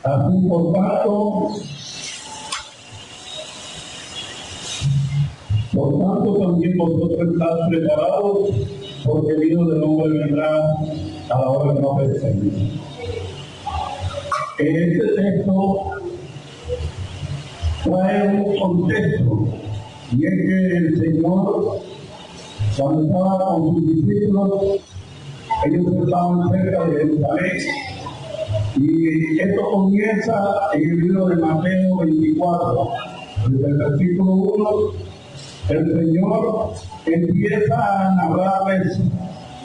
Así por tanto también vosotros estáis preparados, porque el Hijo del Hombre vendrá a la hora que no penséis. Este texto trae un contexto, y es que el Señor, cuando estaba con sus discípulos, ellos estaban cerca de Jerusalén, y esto comienza en el libro de Mateo 24, desde el versículo 1. El Señor empieza a narrarles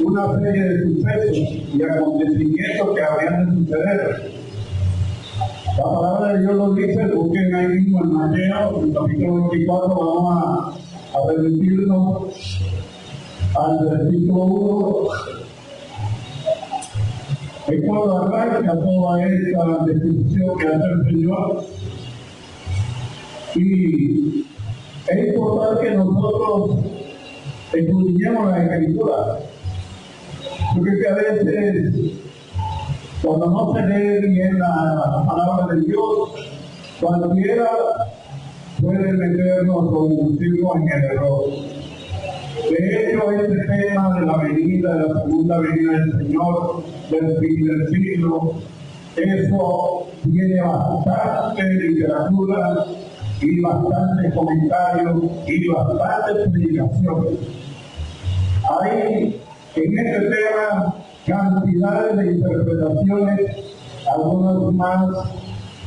una serie de sucesos y acontecimientos que habrían de suceder. La palabra de Dios lo dice, busquen ahí mismo en Mateo, en el capítulo 24, vamos a remitirnos al versículo 1. Es cuando arranca toda esta descripción que hace el Señor. Y es importante que nosotros escudriñemos la Escritura, porque a veces, cuando no se lee bien la palabra de Dios, cualquiera puede meternos o inducirnos en el error. De hecho, este tema de la venida, de la segunda venida del Señor, del fin del siglo, eso tiene bastante literatura y bastantes comentarios y bastantes predicaciones. Hay en este tema cantidades de interpretaciones, algunas más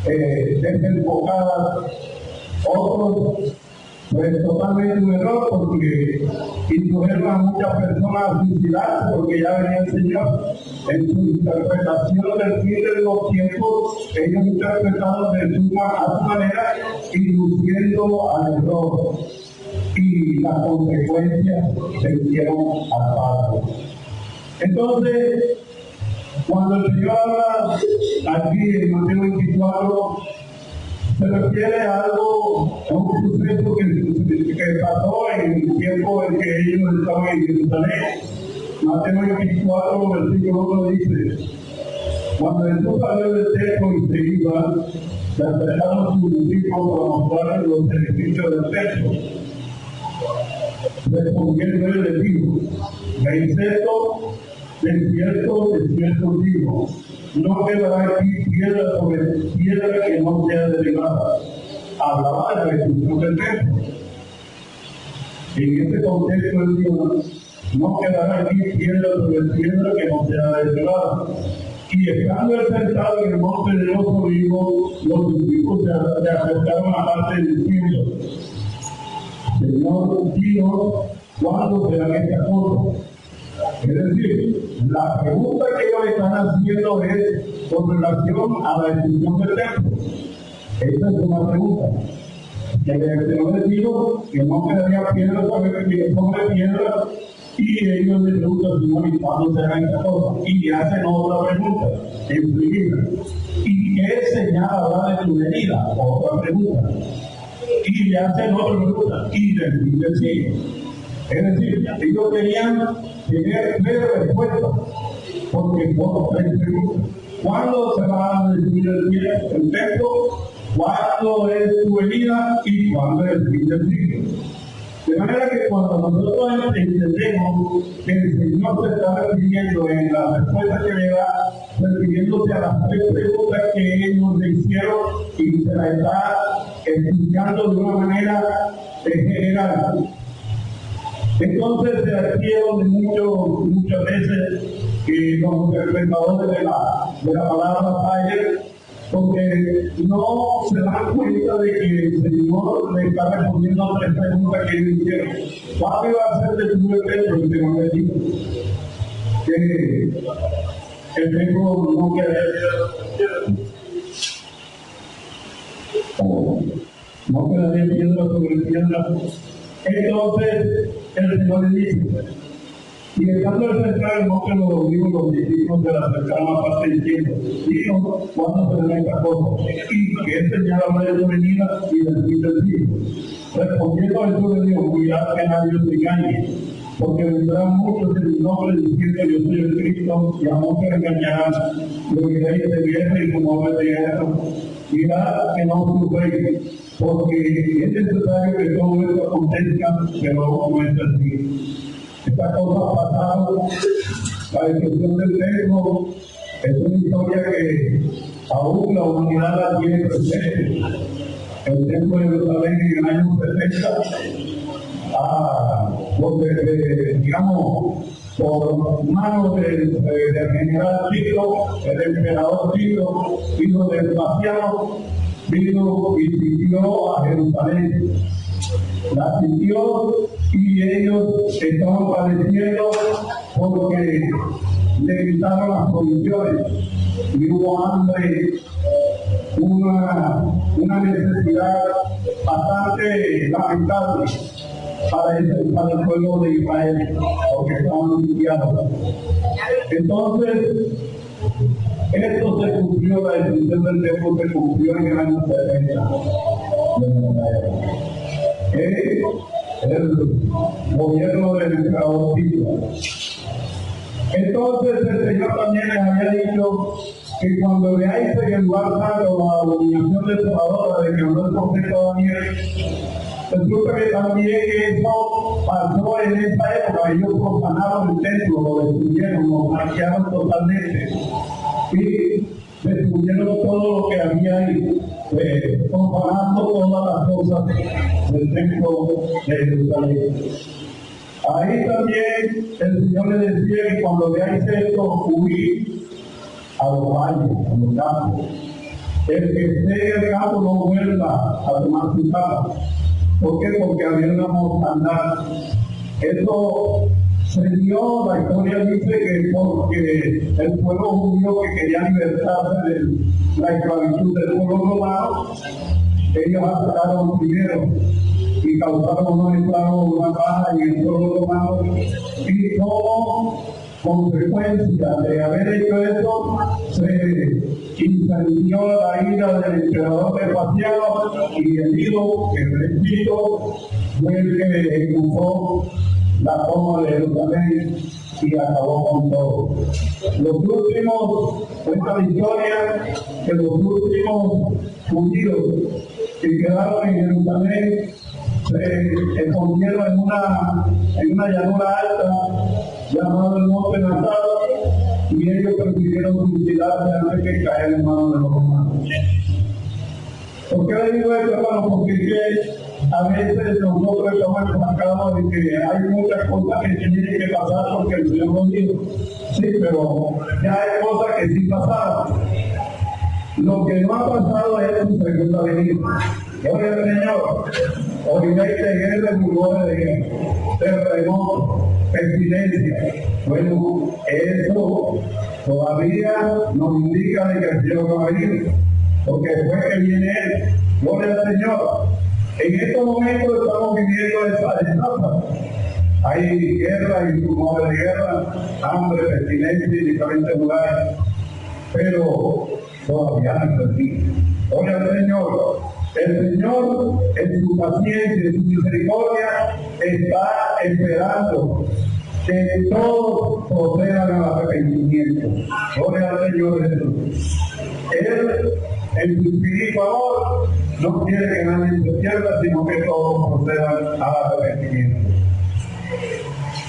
desenfocadas, otros pues totalmente un error, porque indujeron a muchas personas a suicidarse, porque ya venía el Señor en su interpretación del fin de los tiempos. Ellos interpretaron de su manera, induciendo al error, y las consecuencias se hicieron al Padre. Entonces, cuando el Señor habla aquí en Mateo 24, se refiere a algo, a un suceso que pasó en el tiempo en que ellos estaban en Jerusalén. Mateo 24, versículo 1 dice: cuando Jesús salió del templo y se iba, se acercaron sus discípulos para mostrarles los beneficios del templo. Respondiendo él les dijo: de cierto digo, no quedará aquí piedra sobre piedra que no sea derribada. Hablaba de la destrucción del templo. En este contexto él dijo: no quedará aquí piedra sobre piedra que no sea derribada. Y estando él sentado en el monte de los Olivos, los discípulos se acercaron a parte diciendo: Señor, dinos cuándo serán estas cosas. Es decir, la pregunta que ellos están haciendo es con relación a la destrucción del templo. Esta es una pregunta. Que el Señor les dijo que no quedaría piedra sobre piedra, y ellos le preguntan: Señor, ¿y cuándo será esta cosa? Y le hacen otra pregunta enseguida: ¿y qué señal habrá de tu venida? Otra pregunta. Y le hacen otra pregunta: ¿y del fin del siglo? Es decir, ellos querían tener tres respuestas, porque por tres preguntas: ¿cuándo se va a destruir el templo? ¿Cuándo es tu venida? ¿Y cuándo es el fin del siglo? De manera que cuando nosotros entendemos que el Señor se está refiriendo en la respuesta que le da, refiriéndose a las tres preguntas que ellos le hicieron, y se la está explicando de una manera general. Entonces, aquí es donde muchas veces los interpretadores de la palabra fallan, porque no se dan cuenta de que el Señor le está respondiendo a tres preguntas que ellos hicieron. ¿Cuándo iba a ser de tu templo? El Señor le dijo que el templo no quedaría piedra sobre piedra. Entonces el Señor le dice: y estando el central el monte de los Olivos, los discípulos se le acercaron a parte diciendo: dinos cuándo será esta cosa, y qué señal habrá de tu venida y del fin del siglo. Respondiendo Jesús le dijo: cuidado que nadie os engañe, porque vendrán muchos en mi nombre diciendo: yo soy el Cristo, y a muchos engañarán. Lo diréis de guerra y rumores de guerra, Mirad que no sufréis, porque es necesario que todo esto acontezca, pero no es así. Esta cosa pasada, la destrucción del templo, es una historia que aún la humanidad la tiene presente. El templo de Jerusalén en el año 70, digamos, por manos del general Tito, el emperador Tito, hijo de Sebastiano, vino y sitió a Jerusalén. La sitió y ellos estaban padeciendo porque le quitaron las provisiones y hubo hambre, una necesidad bastante lamentable para el pueblo de Israel, porque estaban sitiados. Entonces, esto se cumplió, la destrucción del templo se cumplió en el año 70. El gobierno del emperador Tito. Entonces el Señor también les había dicho que cuando veáis en el lugar santo la abominación desoladora de que habló el profeta Daniel, resulta que también eso pasó en esa época. Ellos profanaron el templo, lo destruyeron, lo saquearon totalmente y destruyeron todo lo que había ahí, profanando todas las cosas del templo de Jerusalén. Ahí también el Señor le decía que cuando veáis esto, huid a los valles, a los campos. El que esté en el campo no vuelva a tomar su casa. ¿Por qué? Porque había una mortandad. Eso se dio, la historia dice que porque el pueblo judío que quería libertarse de la esclavitud del pueblo romano, ellos atacaron primero y causaron unos estragos, una baja en el pueblo romano, y como consecuencia de haber hecho eso, se incendió la ira del emperador Vespasiano y el hilo, el Tito, fue el que ejecutó la toma de Jerusalén y acabó con todo. Los últimos, esta historia, que los últimos judíos que quedaron en Jerusalén se escondieron en una llanura alta llamada el Monte Nazar, y ellos prefirieron suicidarse antes que caer en manos de los romanos. ¿Por qué le digo esto, hermano? Porque a veces nosotros estamos enfocados de que hay muchas cosas que tienen que pasar porque el Señor nos dijo. Sí, pero ya hay cosas que sí pasaron. Lo que no ha pasado es su segunda venida. Gloria al Señor. Oiréis de guerra y rumores de guerra, terremotos, pestilencia. Bueno, eso todavía nos indica de que el Señor no ha venido, porque después que viene Él, gloria al Señor. En estos momentos estamos viviendo esa etapa. Hay guerra y rumores de guerra, hambre, pestilencia y diferentes lugares, pero todavía no es así. Gloria al Señor. El Señor, en su paciencia, en su misericordia, está esperando que todos procedan al arrepentimiento. Gloria al Señor Jesús. Él, en su infinito amor, no quiere que nadie se pierda, sino que todos procedan al arrepentimiento.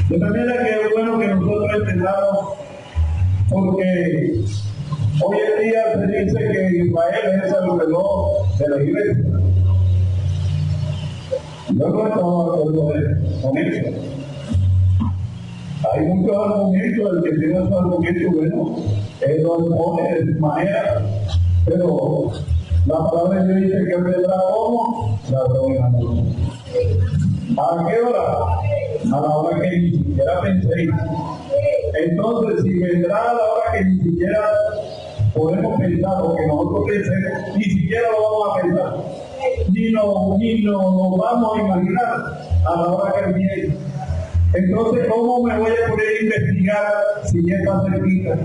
De manera que es bueno que nosotros entendamos, porque hoy en día se dice que Israel es el alrededor de la iglesia. Yo no estaba de acuerdo con eso. Hay muchos argumentos, el que tiene esos argumentos, bueno, él lo pone de su manera, pero la palabra de Dios dice que vendrá como la buena noche. ¿A qué hora? A la hora que ni siquiera penséis. Entonces, si vendrá a la hora que ni siquiera podemos pensar, porque nosotros pensemos, ni siquiera lo vamos a pensar, ni lo vamos a imaginar a la hora que viene. Entonces, ¿cómo me voy a poder investigar si ya está cerquita?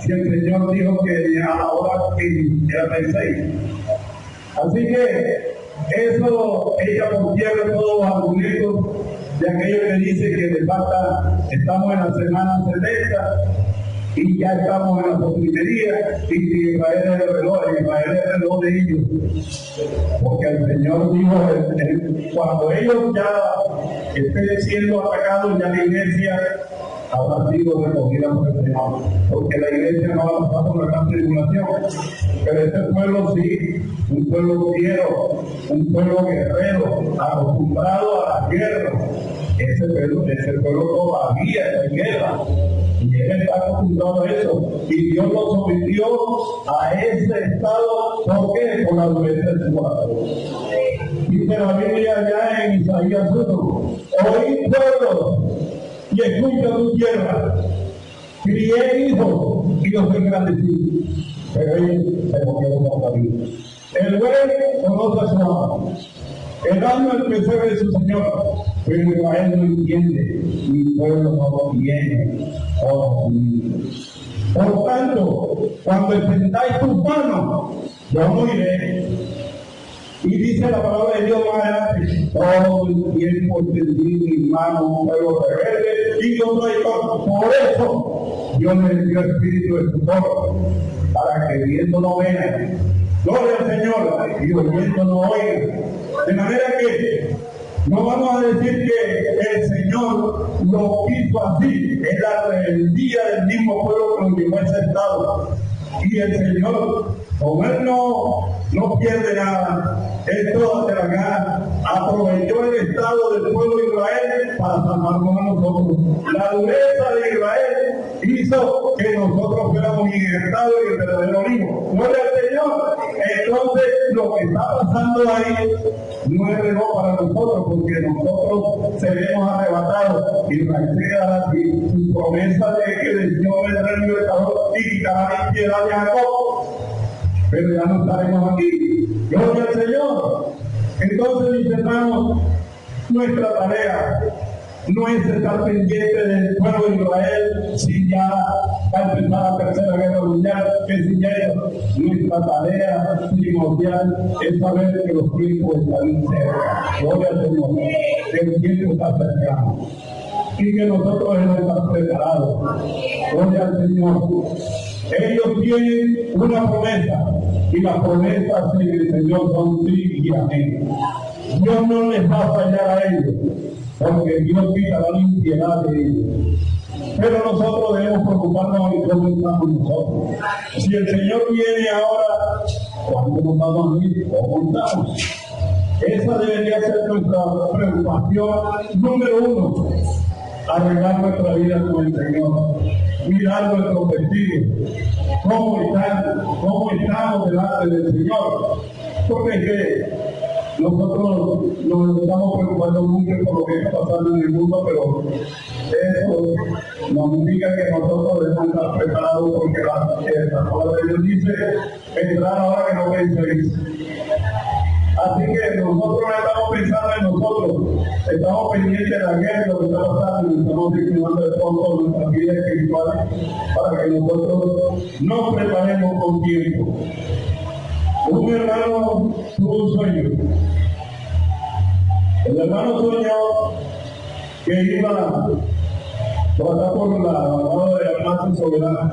Si el Señor dijo que a la hora que ni siquiera penséis. Así que eso echa por tierra todos los argumentos de aquellos que dicen que de falta estamos en la semana 70 y ya estamos en la postrimería, y si Israel es el reloj de ellos, porque el Señor dijo, cuando ellos ya estén siendo atacados, ya la iglesia habrá sido recogida por el Señor, porque la iglesia no va a pasar por la gran tribulación, pero este pueblo sí, un pueblo fiero, un pueblo guerrero, acostumbrado a la guerra. Ese pueblo todavía está en guerra, y él está acostumbrado a eso, y Dios lo sometió a ese estado. ¿Por qué? Por la dureza de su corazón. Dice la Biblia allá en Isaías 1: oí pueblo, y escucha tu tierra, crié hijos y los engrandecí, pero ellos se volvieron por la vida. El buey conoce a su amo, el año el pesebre de su Señor, pero Israel no entiende, mi pueblo no lo tiene. Por tanto, cuando extendáis tus manos, yo no iré. Y dice la palabra de Dios más adelante: todo el tiempo extendí mi mano un pueblo rebelde y yo traidor. Por eso Dios me dio espíritu de estupor, para que viendo no vean, gloria al Señor, y oyendo no oigan. De manera que no vamos a decir que el Señor lo hizo así, es la rebeldía del mismo pueblo que lo llevó a ese estado. Y el Señor, como Él no pierde nada, Él toda se la gana, aprovechó el estado del pueblo de Israel para salvarnos a nosotros. La dureza de Israel hizo que nosotros fuéramos injertados en el verdadero hijo. Gloria al Señor. Entonces, lo que está pasando ahí no es reloj para nosotros, porque nosotros seremos arrebatados. Israel se quedará aquí. Su promesa de que el Señor vendrá el libertador y quitará la impiedad de Jacob, pero ya no estaremos aquí. Gloria al Señor. Entonces, mis hermanos, nuestra tarea no es estar pendiente del pueblo de Israel si ya va a empezar la tercera guerra mundial, que si ya nuestra tarea primordial es saber que los tiempos están cerca. Gloria al Señor, que el tiempo está cercano y que nosotros debemos estar preparados. Gloria al Señor. Ellos tienen una promesa, y las promesas del Señor son sí y amén. Dios no les va a fallar a ellos, porque Dios quitará la impiedad de ellos. Pero nosotros debemos preocuparnos de cómo estamos nosotros. Si el Señor viene ahora, ¿cuándo nos vamos a ir? ¿Cómo estamos? Esa debería ser nuestra preocupación número uno. Arreglar nuestra vida con el Señor, mirar nuestros vestidos, cómo estamos delante del Señor, porque es que nosotros nos estamos preocupando mucho por lo que está pasando en el mundo, pero eso nos indica que nosotros debemos estar preparados, porque la palabra de Dios dice: vendrán ahora que no penséis. Así que nosotros no estamos pensando en nosotros, estamos pendientes de la guerra, lo que está pasando, y estamos disfrutando de fondo nuestra vida espiritual para que nosotros nos preparemos con tiempo. Un hermano tuvo un sueño. El hermano soñó que iba a pasar por la lado de la Plaza Soberana,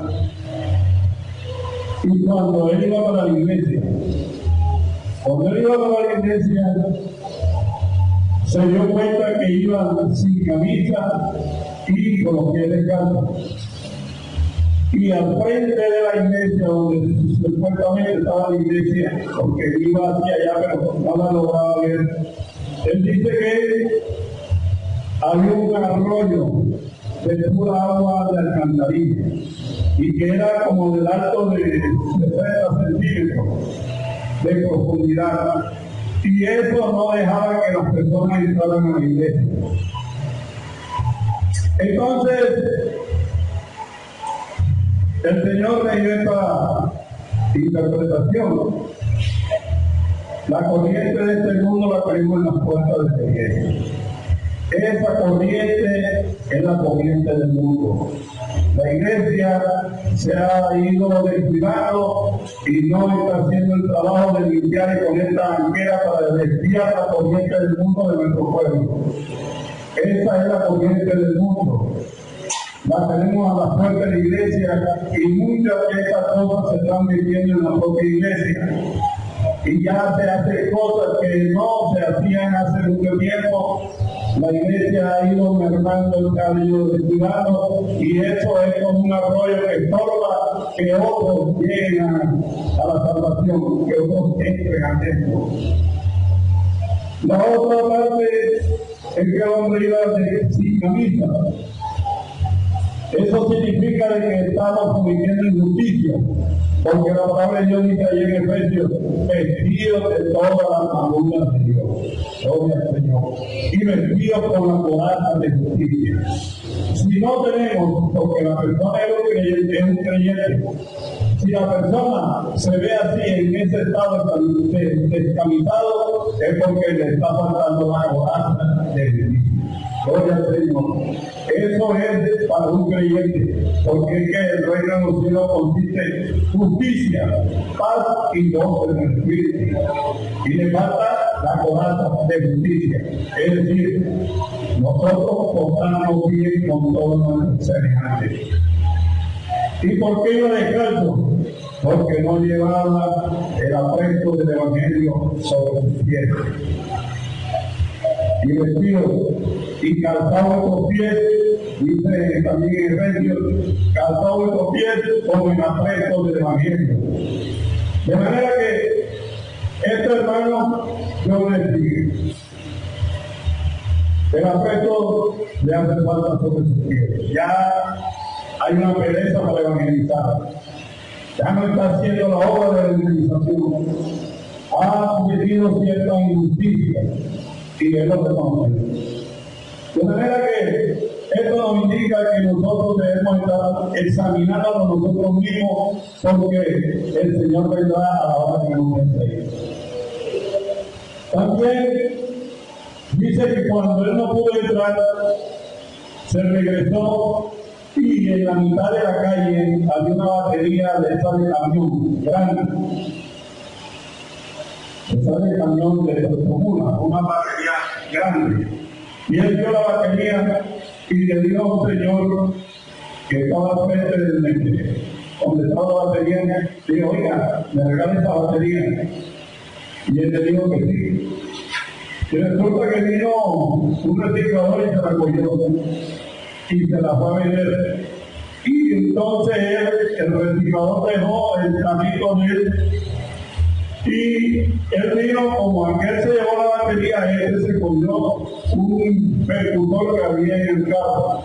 y cuando él iba para la iglesia, se dio cuenta que iba sin camisa y con los pies descalzos. Y al frente de la iglesia, donde supuestamente estaba la iglesia, porque iba hacia allá, pero no la lograba ver, él dice que había un arroyo de pura agua de alcantarilla, y que era como del alto de 60 centímetros de profundidad, y eso no dejaba que las personas entraran a la iglesia. Entonces el Señor le dio esta interpretación: la corriente de este mundo la tenemos en las puertas de la iglesia. Esa corriente es la corriente del mundo. La iglesia se ha ido descuidando y no está haciendo el trabajo de limpiar y poner esta banquera para desviar la corriente del mundo de nuestro pueblo. Esa es la corriente del mundo. la tenemos a la puerta de la iglesia y muchas de esas cosas se están metiendo en la propia iglesia. Y ya se hacen cosas que no se hacían hace mucho tiempo. La iglesia ha ido mermando el cabello de cuidado y eso es como un arroyo que estorba que otros lleguen a la salvación, que otros entren adentro. La otra parte es que el hombre iba sin camisa. Eso significa de que estamos cometiendo injusticia, porque la palabra de Dios dice ahí en Efesios, vestidos de toda la armadura de Dios, gloria al Señor, y vestidos con la coraza de justicia. Si no tenemos, porque la persona es un creyente, si la persona se ve así en ese estado descamisado, es porque le está faltando la coraza de justicia. Gloria al Señor. Eso es para un creyente, porque es que el reino de los cielos consiste en justicia, paz y gozo en el espíritu. Y le falta la coraza de justicia. Es decir, nosotros portamos bien con todos nuestros semejantes. ¿Y por qué iba descalzo? Porque no llevaba el apresto del evangelio sobre sus pies. Y vestido y calzado estos pies, dice también en Efesios, calzado estos pies con el apresto del evangelio. De manera que este hermano, yo le digo, el apresto le hace falta sobre sus pies. Ya hay una pereza para evangelizar. Ya no está haciendo la obra de la evangelización. Ha cometido cierta injusticia y es lo que conocemos. De manera que esto nos indica que nosotros debemos estar examinando a nosotros mismos, porque el Señor vendrá a la hora que nos entregue. También dice que cuando Él no pudo entrar, se regresó y en la mitad de la calle había una batería de esa de camión grande. Esa de camión de comuna, una batería grande. Y él vio la batería y le dijo a un señor que estaba frente del mente, donde estaba la batería, le dijo, oiga, me regala esa batería. Y él le dijo que sí. Y resulta que vino un reciclador y se la cogió y se la fue a vender. Y entonces el reciclador dejó el carrito de él. Y él vino, como aquel se llevó la batería, él se cogió un percutor que había en el carro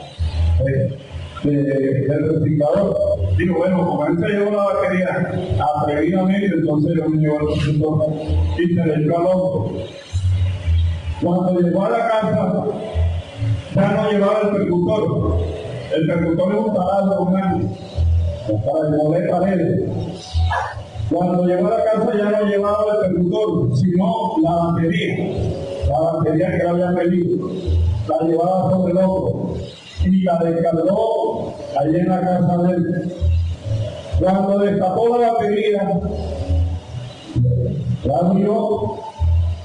del reciclador. Digo, bueno, como él se llevó la batería atrevidamente, entonces yo me llevo el percutor y se le echó al otro. Cuando llegó a la casa, ya no llevaba el percutor. El percutor es un taladro grande para mover paredes. Cuando llegó a la casa ya no llevaba el percutor, sino la batería que él había pedido, la llevaba sobre el hombro y la descargó allí en la casa de él. Cuando destapó la batería, la abrió.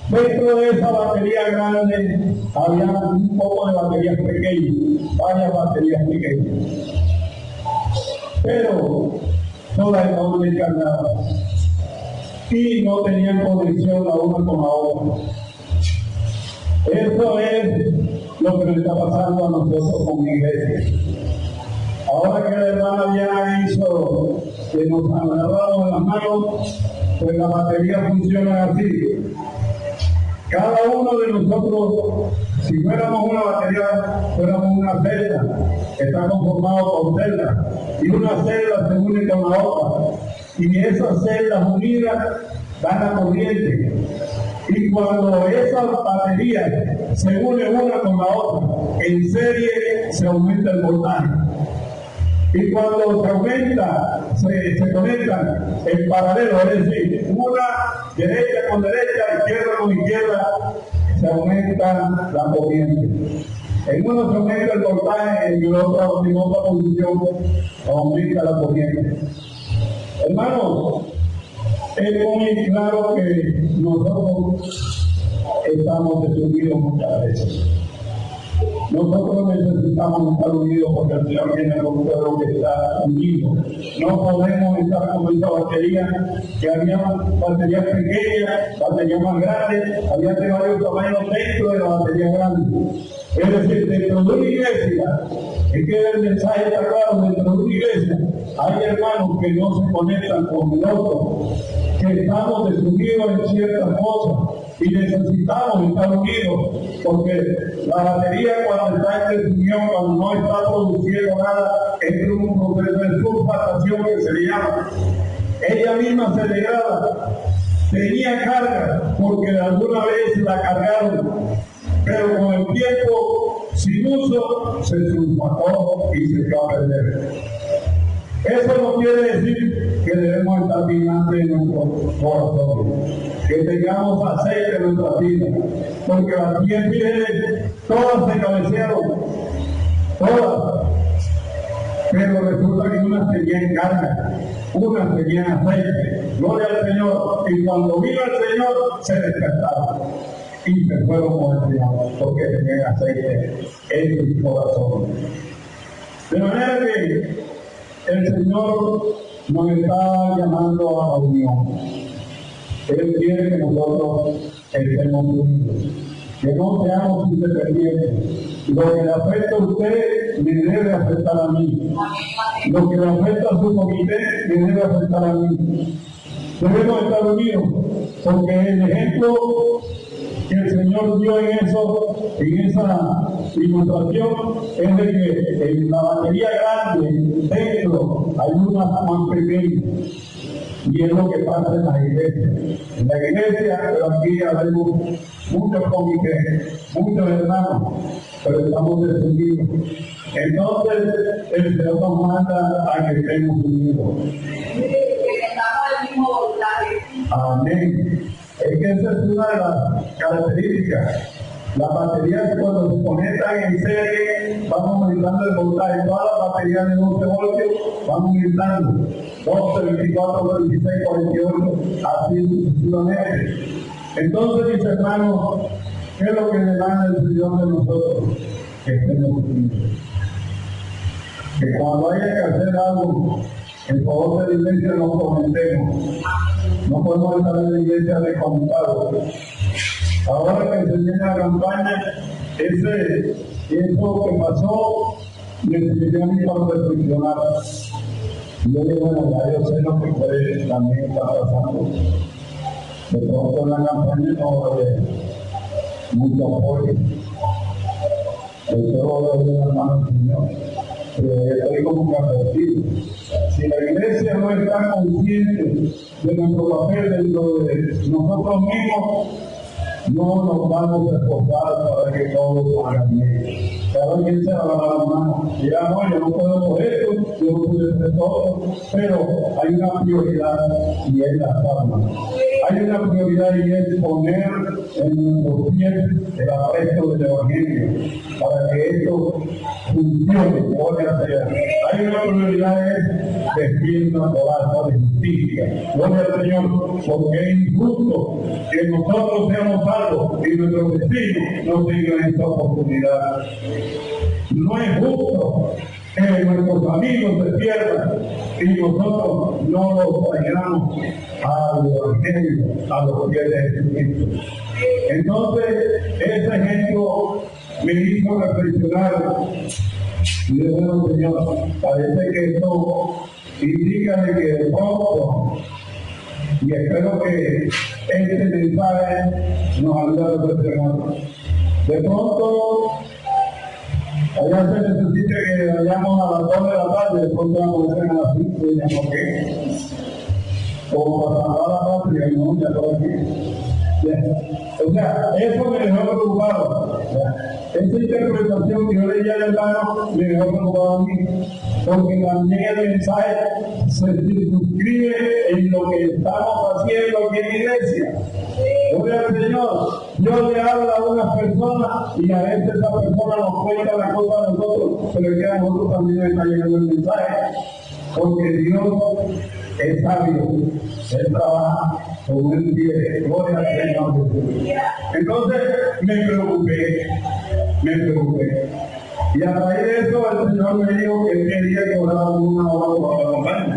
Dentro de esa batería grande había un poco de baterías pequeñas, varias baterías pequeñas, pero todas estaban descargadas y no tenían conexión la una con la otra. Eso es lo que nos está pasando a nosotros como iglesia. Ahora que la hermana ya hizo que nos agarramos en las manos, pues la batería funciona así. Cada uno de nosotros, si fuéramos una batería, fuéramos una celda, que está conformado por celdas, y una celda se une con la otra, y esas celdas unidas dan la corriente. Y cuando esas baterías se unen una con la otra, en serie se aumenta el voltaje. Y cuando se aumenta, se conectan en paralelo, es decir, una derecha con derecha, izquierda con izquierda, se aumenta la corriente. En uno se aumenta el voltaje, en otra posición aumenta la corriente. Hermanos, es muy claro que nosotros estamos destruidos muchas veces. Nosotros necesitamos estar unidos porque el Señor tiene un pueblo que está unido. No podemos estar como esa batería, que había baterías pequeñas, baterías más grandes, había de varios tamaños dentro de la batería grande. Es decir, dentro de una iglesia, es que el mensaje está claro, dentro de una iglesia hay hermanos que no se conectan con nosotros, que estamos desunidos en ciertas cosas y necesitamos estar unidos, porque la batería cuando está en desunión, cuando no está produciendo nada, es un proceso de sulfatación que se le llama. Ella misma se degrada, tenía carga porque alguna vez la cargaron, pero con el tiempo sin uso se sulfató y se echó a perder. Eso no quiere decir que debemos estar vigilantes en nuestro corazón, que tengamos aceite en nuestra vida, porque las 10 vírgenes todas se cabecearon, todas, pero resulta que unas tenían carga, unas tenían aceite, gloria al Señor, y cuando vino el Señor se despertaron y se fueron con el Señor, porque tenían aceite en su corazón. De manera que el Señor nos está llamando a la unión. Él quiere que nosotros estemos unidos, que no seamos independientes. Lo que le afecta a usted me debe afectar a mí. Lo que le afecta a su comité me debe afectar a mí. Debemos estar unidos, porque el ejemplo que el Señor dio en esa ilustración es de que en la batería grande dentro hay una más pequeña, y es lo que pasa en la iglesia. En la iglesia, pero aquí habemos muchos comités, muchos hermanos, pero estamos desunidos. Entonces el Señor nos manda a que estemos unidos. Amén. Es que esa es una de las características. Las baterías cuando se conectan en serie van aumentando el voltaje. Todas las baterías de 12 voltios van aumentando. 12, 24, 26, 48, así sucesivamente. Entonces, mis hermanos, ¿qué es lo que demanda el Señor de nosotros? Que estemos unidos. Que cuando haya que hacer algo en favor de la iglesia nos comentemos. No podemos estar en la iglesia desconectados. Ahora que se viene la campaña, eso que pasó, necesité a mí para reflexionar. Yo digo, bueno, ya yo sé lo que ustedes también está pasando. De pronto en la campaña no hay mucho apoyo. Eso lo digo, hermano Señor. Estoy como que advertido. Si la iglesia no está consciente de nuestro papel dentro de nosotros mismos, no nos vamos a esforzar para que todos hagan bien. Cada quien se va a lavar las manos. Ya no, yo no puedo por esto, yo no puedo hacer todo, pero hay una prioridad y es la palma. Hay una prioridad y es poner en nuestros pies el aprecio del Evangelio para que esto funcione, gloria a Dios. Hay una prioridad es vestir una coraza de justicia, gloria al Señor, porque es injusto que nosotros seamos salvos y nuestros vecinos no tengan esta oportunidad. No es justo que nuestros amigos se pierdan y nosotros no los traigamos al Evangelio, a los pies de Jesucristo. Entonces, ese ejemplo me hizo reflexionar y de bueno, Señor, parece que esto indica de que de pronto, y espero que este mensaje nos ayude a reflexionar. De pronto, allá se necesita que vayamos a las 2 de la tarde, de pronto vamos a hacer a las 5 y ya no qué. Como para salvar la patria, no, ya todo aquí. O sea, eso me dejó preocupado. Esa interpretación que yo leía al hermano me dejó preocupado a mí, porque también el mensaje se circunscribe en lo que estamos haciendo aquí en la iglesia. Gloria al Señor. Dios le habla a unas personas y a veces esa persona nos cuenta la cosa a nosotros, pero que a nosotros también está llegando el mensaje, porque Dios es sabio, Él trabaja con el pie, gloria al Señor. Entonces me preocupé me preocupé. Y a raíz de eso el Señor me dijo que quería que orara 1 hora por la mañana.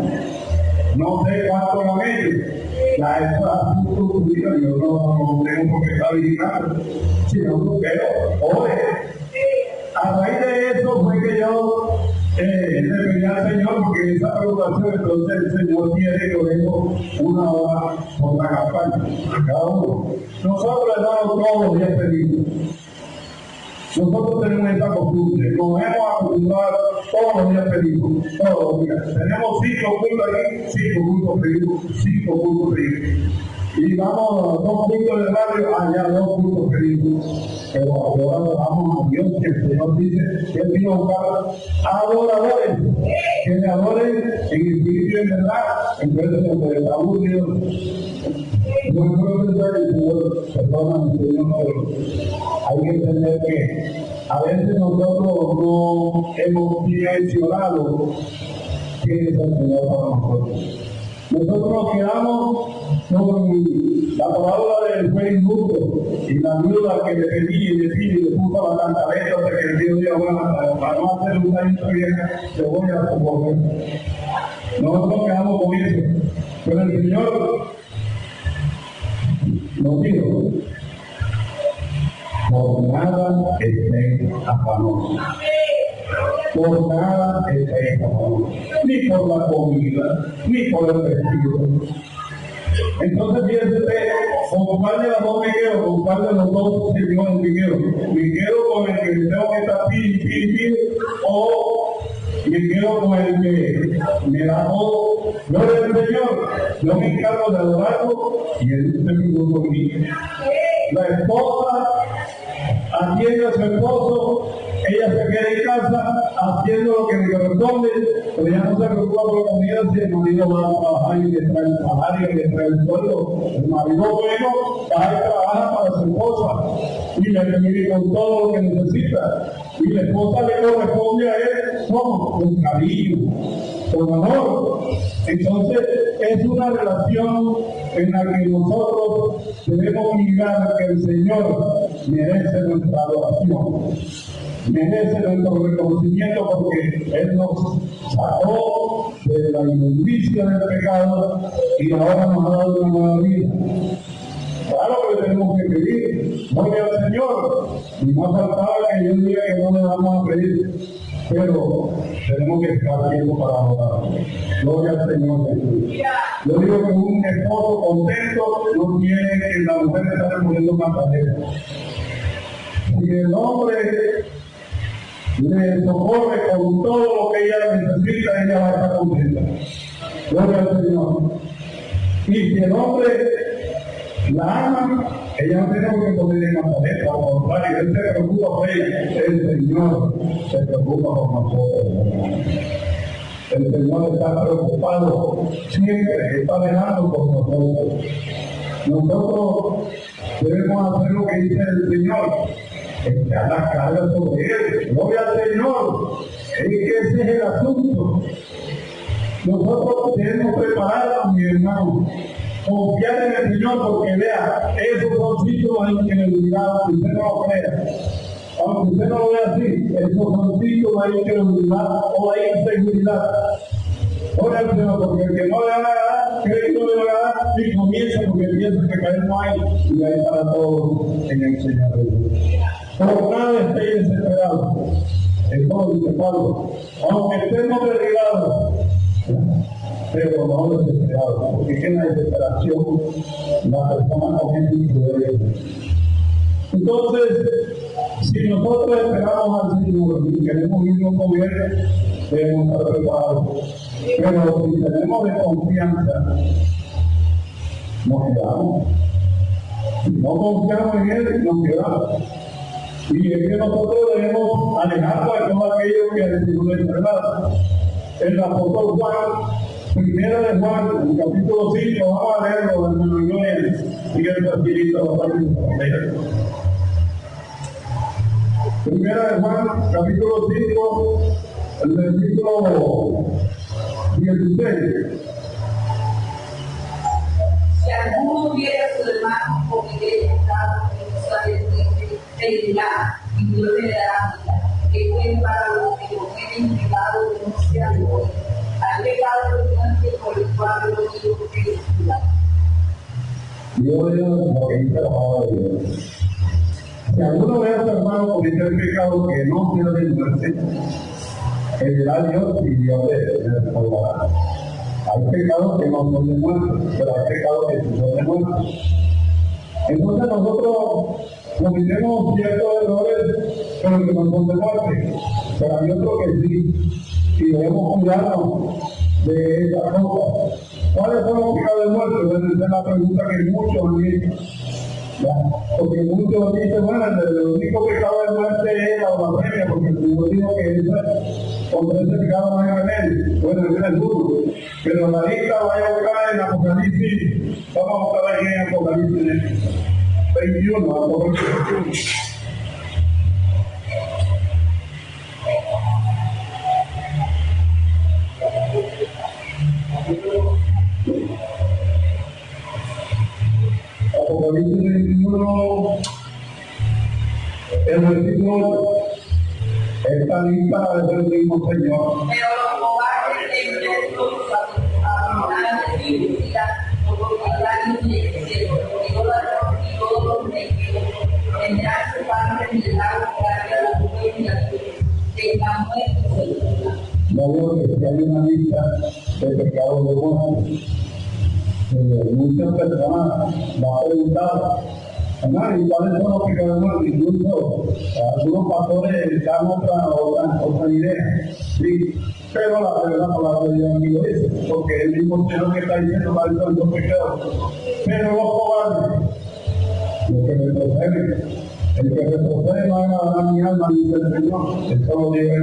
No sé cuánto la medio. La he asunto yo no tengo por qué estar vigilando, sino que ore. A raíz de eso fue que yo le pedí al Señor, porque en esa preocupación entonces el Señor quiere que oremos 1 hora por la campaña, a cada uno. Nosotros, hermanos, todos los días pedimos. Nosotros tenemos esta costumbre, nos hemos acostumbrado todos los días pedimos, todos los días. Tenemos 5 cultos aquí, 5 cultos pedimos, 5 cultos pedimos. Y vamos 2 cultos de barrio, allá 2 cultos pedimos. Pero ahora vamos a Dios, que el Señor dice que Él vino a buscar adoradores, que le adoren en espíritu y en verdad, en vez de donde está aburrido. No puedo pensar el Señor, perdóname, Señor, pero hay que entender que a veces nosotros no hemos dimensionado qué es el Señor para nosotros. Nosotros nos quedamos con la parábola del buen injusto y la viuda que le pedí y le puso la cantaleta hasta que el Dios dijo, bueno, para no hacer un daño bien, te voy a socorrer. Nosotros quedamos con eso. Pero el Señor nos dijo, por nada estén afanosos. Por nada estén afanosos. Ni por la comida, ni por el vestido. Entonces fíjense, ¿con cuál de las dos me quedo? ¿Con cuál de los dos señores me quedo? ¿Me quedo con el que tengo que estar pide? ¿O me quedo con el que me da todo? Gloria al Señor. Yo me encargo de adorarlo y él se me conmigo. La esposa atiende a su esposo, ella se queda en casa haciendo lo que le corresponde, pero ella no se preocupa por la comida si el marido va a trabajar y le trae el salario y le trae el sueldo. El marido bueno va a trabajar para su esposa y le vive con todo lo que necesita. Y la esposa le corresponde a él con cariño, con amor. Entonces es una relación en la que nosotros debemos mirar que el Señor merece nuestra adoración, merece nuestro reconocimiento, porque Él nos sacó de la inmundicia del pecado y ahora nos ha dado una nueva vida. Claro que le tenemos que pedir, gloria al Señor, y no faltaba que yo diga que no le vamos a pedir, pero tenemos que estar tiempo para adorar. Gloria al Señor Jesús. Yo digo que un esposo contento no tiene que la mujer estar poniendo cantaleta. Si el hombre le socorre con todo lo que ella necesita, ella va a estar contenta. Gloria al Señor. Y si el hombre la ama, ella no tiene que ponerle cantaleta, al contrario, él se preocupa por ella. El Señor se preocupa por nosotros. El Señor está preocupado siempre, está velando por nosotros. Nosotros debemos hacer lo que dice el Señor, echar la carga sobre Él. Gloria al Señor. Es que ese es el asunto. Nosotros debemos prepararnos, mi hermano, confiar en el Señor, porque vea, esos son síntomas de incredulidad, aunque usted no lo crea. Aunque usted no lo vea así, esos son síntomas de incredulidad o de inseguridad. Gloria al Señor, porque el que no le haga, cree que no le va a dar, y comienza porque piensa que para él no hay, y hay para todos en el Señor. Por nada estéis desesperados. Eso dice Pablo. Aunque estemos derribados, pero no desesperados, porque en la desesperación la persona comete imprudencia. Entonces, si nosotros esperamos al Señor y queremos irnos con Él, debemos estar preparados. Pero si tenemos desconfianza, nos quedamos. Si no confiamos en Él, nos quedamos. Y es que nosotros debemos alejarnos de todo aquello que nos enfermedad. El apóstol Juan, primera de Juan, en el capítulo 5, vamos a leerlo, hermano Joel, y el facilito para leer. Primera de Juan, capítulo 5, el versículo 16. Si alguno hubiera su hermano o hubiera estado en su dirá, y Dios le dará vida. Que fue para los que cometen pecado denunciando al pecado dominante por el cual los hijos de Dios. Yo veo lo que dice la palabra de Dios. Si alguno ve a su hermano cometer pecado que no pierde muerte, él dirá a Dios y Dios le salvará. Hay pecados que no son de muerte, pero hay pecados que sí son de muerte. Entonces nosotros cometemos ciertos errores, pero que no son de muerte. Pero hay otros que sí, y debemos cuidarnos de esas cosas. ¿Cuáles son los pecados de muerte? Bueno, esa es la pregunta que muchos han hecho. Porque muchos dicen, bueno, el único pecado de muerte es la blasfemia, porque el Señor dijo que contra ese pecado no hay remedio. Bueno, ese es el duro. Pero la lista vaya a buscar en Apocalipsis, vamos a buscar ahí en Apocalipsis 21, Apocalipsis 21. Apocalipsis 21, el versículo 8. Esta lista es el mismo Señor. Pero los cobardes de Jesús abandonarán de su vida, porque están inquietos, y todos los reyes tendrán su parte en el lago grande de las huellas que están muertos. No veo que hay una lista de pecados de muerte. Muchas personas me han preguntado, ¿y cuáles son los pecados de muerte? Incluso algunos pastores dan otra idea, ¿sí? Pero la palabra de Dios amigo dice, porque el mismo Señor que está diciendo cuáles son los pecados. Pero los cobardes, los que retroceden, el que retrocede no agradará mi alma, dice el Señor. Esto lo lleva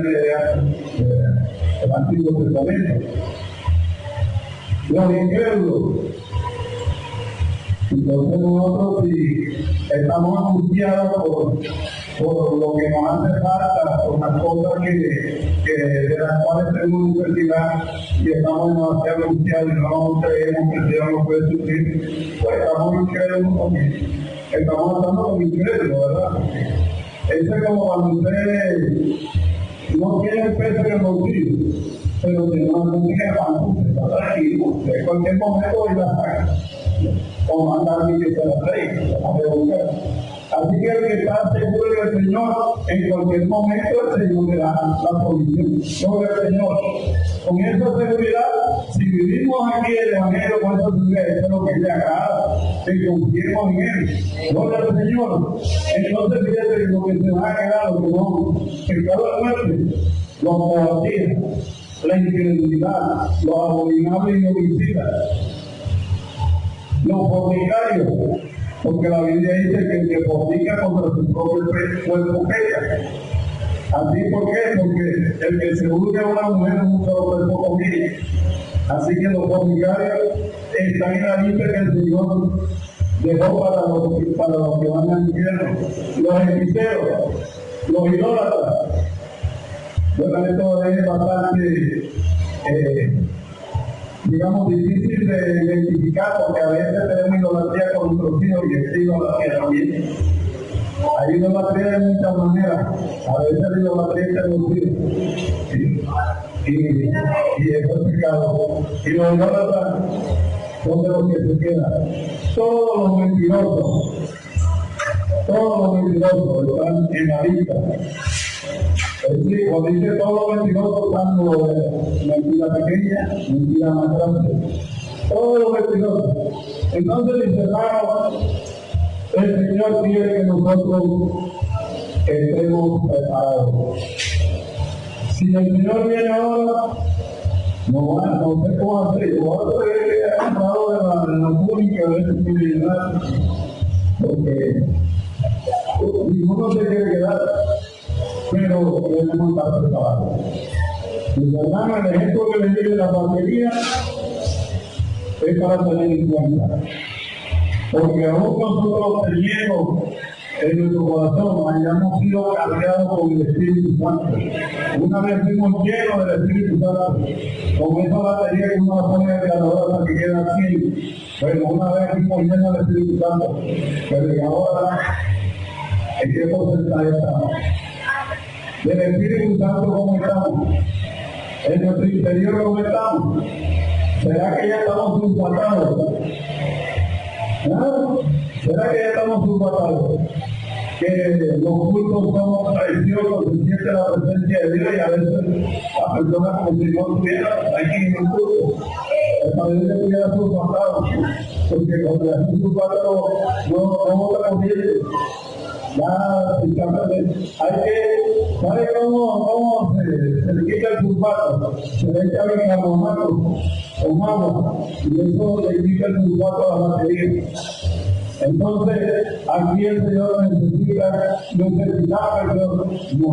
el Antiguo Testamento. Los incrédulos. Entonces nosotros si estamos angustiados por lo que nos hace falta, por las cosas de las cuales tenemos necesidad y estamos demasiado angustiados y no creemos que el Dios nos puede suplir, pues estamos incrédulos también. Estamos hablando como incrédulos, ¿verdad? Eso es como cuando usted no tiene el peso en el bolsillo, pero tiene una música en el banco, usted está tranquilo, en cualquier momento hoy la saca. O mandar a alguien que se la traiga, a buscar. Así que el que está seguro del Señor, en cualquier momento el Señor le da la provisión sobre el Señor. Con esa seguridad, si vivimos aquí el Evangelio con esa seguridad, eso es lo que le agrada, que confiemos en Él. Gloria al Señor. Entonces, fíjate lo que se va a quedar, lo que no, pecado de muerte, los cobardías, la incredulidad, los abominables y homicidas, los fornicarios, porque la Biblia dice que el que fornica contra su propio cuerpo peca. Así, ¿por qué? Porque el que se busca a una mujer es un solo cuerpo con ella. Así que los fornicarios están en la lista que el Señor dejó para los que van al infierno. Los hechiceros, los idólatras. Bueno, esto es bastante digamos, difícil de identificar, porque a veces tenemos idolatría con nuestros hijos y es idolatría también. Hay idolatría de muchas maneras, a veces la idolatría es con los hijos. Y eso es pecado. Y los idólatras son de los que se quedan. Todos los mentirosos están en la lista. Es decir, cuando dice todos los mentirosos, tanto mentira pequeña, mentira más grande. Todos los mentirosos. Entonces, mis hermanos, el Señor quiere que nosotros estemos preparados. Si el Señor viene ahora, no sé cómo hacer. Yo he hablado de la pública de ese criminal, porque ninguno se quiere quedar. Pero debemos estar preparados. Mis hermanos, el ejemplo que les di de la batería es para tener en cuenta. Porque aún nosotros teniendo en nuestro corazón hayamos sido cargados con el Espíritu Santo. Una vez fuimos llenos del Espíritu Santo, con esa batería que uno la pone alrededor hasta que queda así. Bueno, una vez fuimos llenos del Espíritu Santo, pero ahora, ¿en qué porcentaje estamos? del Espíritu Santo como estamos, en nuestro interior como estamos. ¿Será que ya estamos sulfatados? ¿Ah? ¿Será que ya estamos sulfatados? Que los cultos son preciosos, se siente la presencia de Dios y a veces la persona como si no estuviera aquí en el culto. El padre que estuviera sulfatado, porque cuando le hacen sulfato no vota corriente. Ya, hay que, ¿sabe cómo se le quita el sulfato? Se le echa bicarbonato con agua y eso le quita el sulfato a la batería. Entonces, aquí el Señor necesita que nos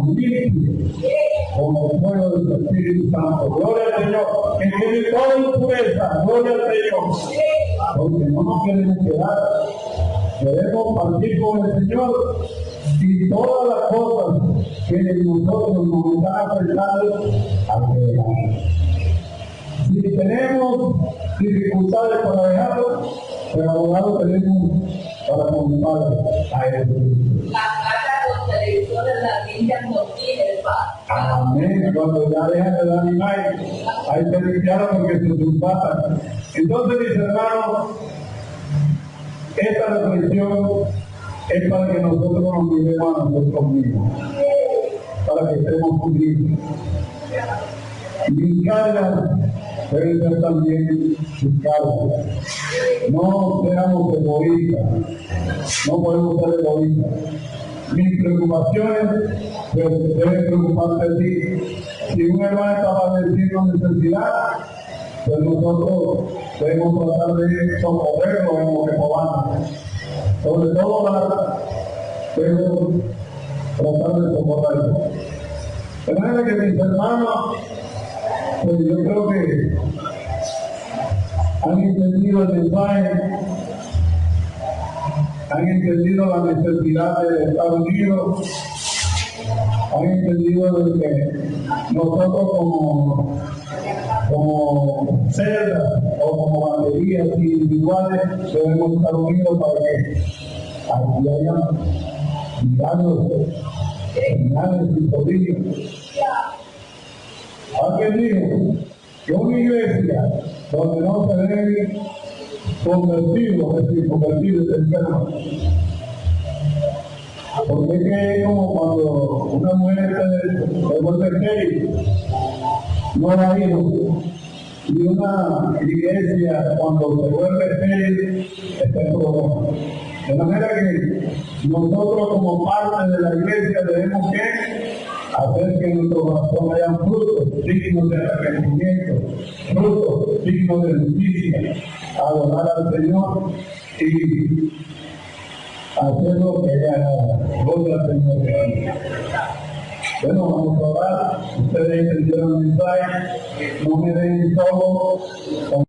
limpie con el fuego del Espíritu Santo. Gloria al Señor, que tiene toda impureza, gloria al Señor. Porque no nos queremos quedar, queremos partir con el Señor y todas las cosas que nosotros nos están afectando al dejar. Si tenemos dificultades para dejarlo, pero abogado tenemos para contar a él. La casa de los televisores, las limpias no tienen paz. Amén. Cuando ya dejan de dar animal, hay que limpiarlo porque se sulfatan. Entonces, mis hermanos, esta reflexión es para que nosotros nos miremos a nosotros mismos, para que estemos unidos. Mis cargas deben ser también sus cargas. No seamos egoístas, no podemos ser egoístas. Mis preocupaciones pues, deben preocuparte de ti. Si un hermano está padeciendo necesidad, pues nosotros debemos tratar de socorrerlo en lo que podamos. Sobre todo debemos tratar de socorrerlo. De manera que mis hermanos, pues yo creo que han entendido el mensaje, han entendido la necesidad de estar unidos, han entendido de que nosotros como celdas o como baterías individuales debemos estar unidos para que aquí haya milagros, señales y prodigios. Alguien dijo que una iglesia donde no se deben convertidos, es decir, convertidos en enfermos. Porque es que es como cuando una mujer se vuelve gay, no la hizo. Y una iglesia cuando se vuelve gay, está en problema. De manera que nosotros como parte de la iglesia debemos que hacer que en nuestro corazón hayan frutos dignos de arrepentimiento, frutos dignos de justicia, adorar al Señor y hacer lo que haga. Gloria al Señor. Bueno, vamos a orar. Ustedes entendieron el mensaje. No me den todo.